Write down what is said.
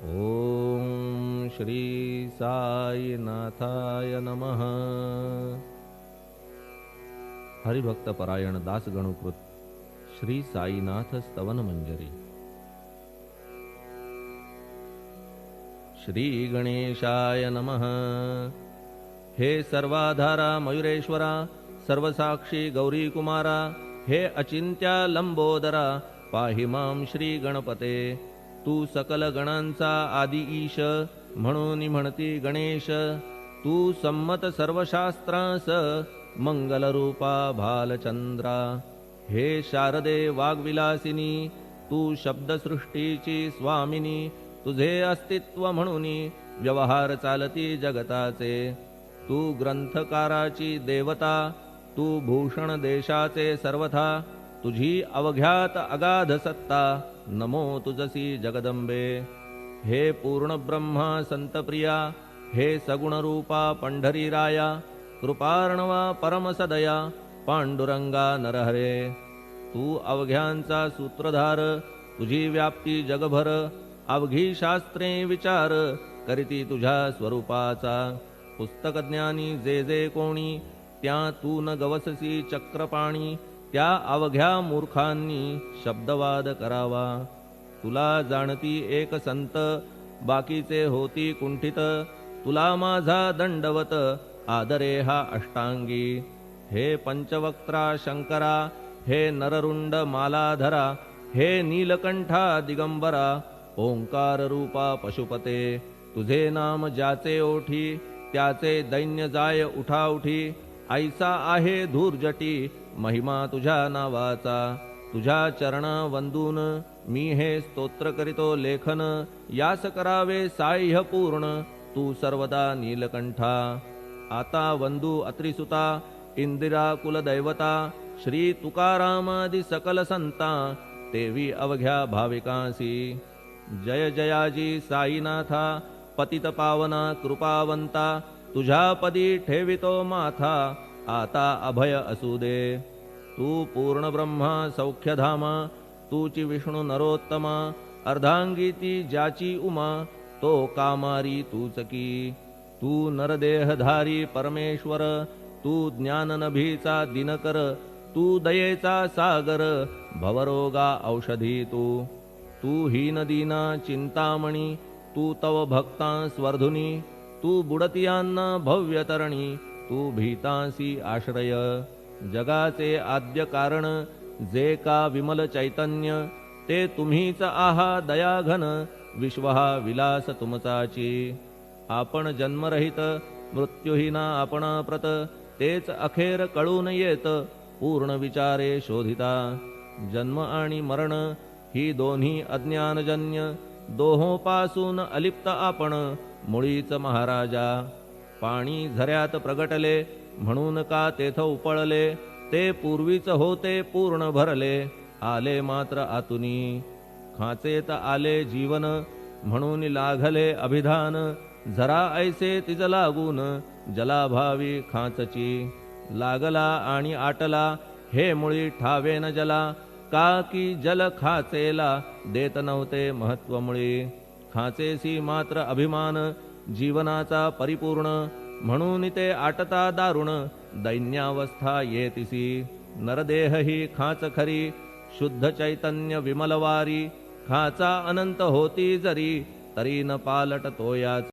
ओम श्री साईनाथाय नमः। हरिभक्त परायण दास गणुकृत श्री साईनाथ स्तवन मंजरी। श्री गणेशाय नमः। हे सर्वाधारा मयुरेश्वरा, सर्वसाक्षी गौरी कुमारा, हे अचिंत्या लंबोदरा, पाहि मां श्री गणपते। तू सकल गणांचा आदि ईश, म्हणून म्हणती गणेश। तू संमत सर्व शास्त्रांस, मंगल रूपा भालचंद्रा। हे शारदे वाग्विलासिनी, तू शब्दसृष्टीची स्वामिनी। तुझे अस्तित्व म्हणून व्यवहार चालती जगताचे। तू ग्रंथकाराची देवता, तू भूषण देशाचे सर्वथा। तुझी अवघ्यात अगाध सत्ता, नमो तुझसी जगदंबे। हे पूर्ण ब्रह्मा संतप्रिया, हे सगुण रूपा पंढरीराया। कृपार्णवा परमसदया, पांडुरंगा नरहरे। तू अवघ्यांचा सूत्रधार, तुझी व्याप्ती जगभर। अवघी शास्त्रे विचार, करीती तुझ्या स्वरूपाचा। पुस्तकज्ञानी जे जे कोणी, त्या तू न गवससी चक्रपाणी। त्या अवघ्या मूर्खांनी शब्दवाद करावा। तुला जाणती एक संत, बाकीचे होती कुंठित। तुला माझा दंडवत, आदरे हा अष्टांगी। हे पंचवक्त्रा शंकरा, हे नररुंड मालाधरा। हे नीलकंठा दिगंबरा, ओंकार रूपा पशुपते। तुझे नाम ज्याचे ओठी, त्याचे दैन्य जाय उठाउठी। ऐसा आहे धूर्जटी, महिमा तुझ्या नावाचा। तुझ्या चरणा वंदून मी हे स्तोत्र करीतो लेखन। यास करावे साह्य पूर्ण, तू सर्वदा नीलकंठा। आता वंदू अत्रिसुता, इंदिरा कुलदैवता। श्री तुकारामादि सकल संता, तेवी अवघ्या भाविकांसी। जय जयाजी साईनाथा, पतित पावना कृपावंता। तुझ्या पदी ठेवितो माथा, आता अभय असू दे। तू पूर्ण ब्रह्मा सौख्यधामा, तूची विष्णू नरोत्तमा। अर्धांगीती ज्याची उमा, तो कामारी तूच की। तू नरदेहधारी परमेश्वर, तू ज्ञाननभीचा दिनकर। तू दयेचा सागर, भवरोगा औषधी तू। तू हीनदीना चिंतामणी, तू तव भक्तां स्वर्धुनी। तू बुडतियांना भव्यतरणी, तू भीतांसी आश्रय। जगाचे आद्य कारण, जे का विमल चैतन्य। ते तुम्हीच आहा दयाघन, विश्व हा विलास तुमचाची। आपण जन्मरहित, मृत्युहीना आपणा प्रत। तेच अखेर कळून येत, पूर्ण विचारे शोधिता। जन्म आणि मरण ही दोन्ही अज्ञानजन्य। दोहोपासून अलिप्त आपण, मुळीच महाराजा। पाणी झऱ्यात प्रगटले, म्हणून का तेथ उपळले। ते पूर्वीच होते पूर्ण भरले, आले मात्र आतुनी। खाचेत आले जीवन, म्हणून लागले अभिधान। झरा ऐसे तिज लागून, जलाभावी खाचची। लागला आणि आटला, हे मुळी ठावे न जला। का की जल खाचेला, देत नव्हते महत्व मुळी। खाचेसी मात्र अभिमान, जीवनाचा परिपूर्ण। म्हणून ते आटता दारुण, दैन्यावस्था येतिसी। नरदेह ही खाच खरी, शुद्ध चैतन्य विमलवारी। खाचा अनंत होती जरी, तरी न पालट तो याच।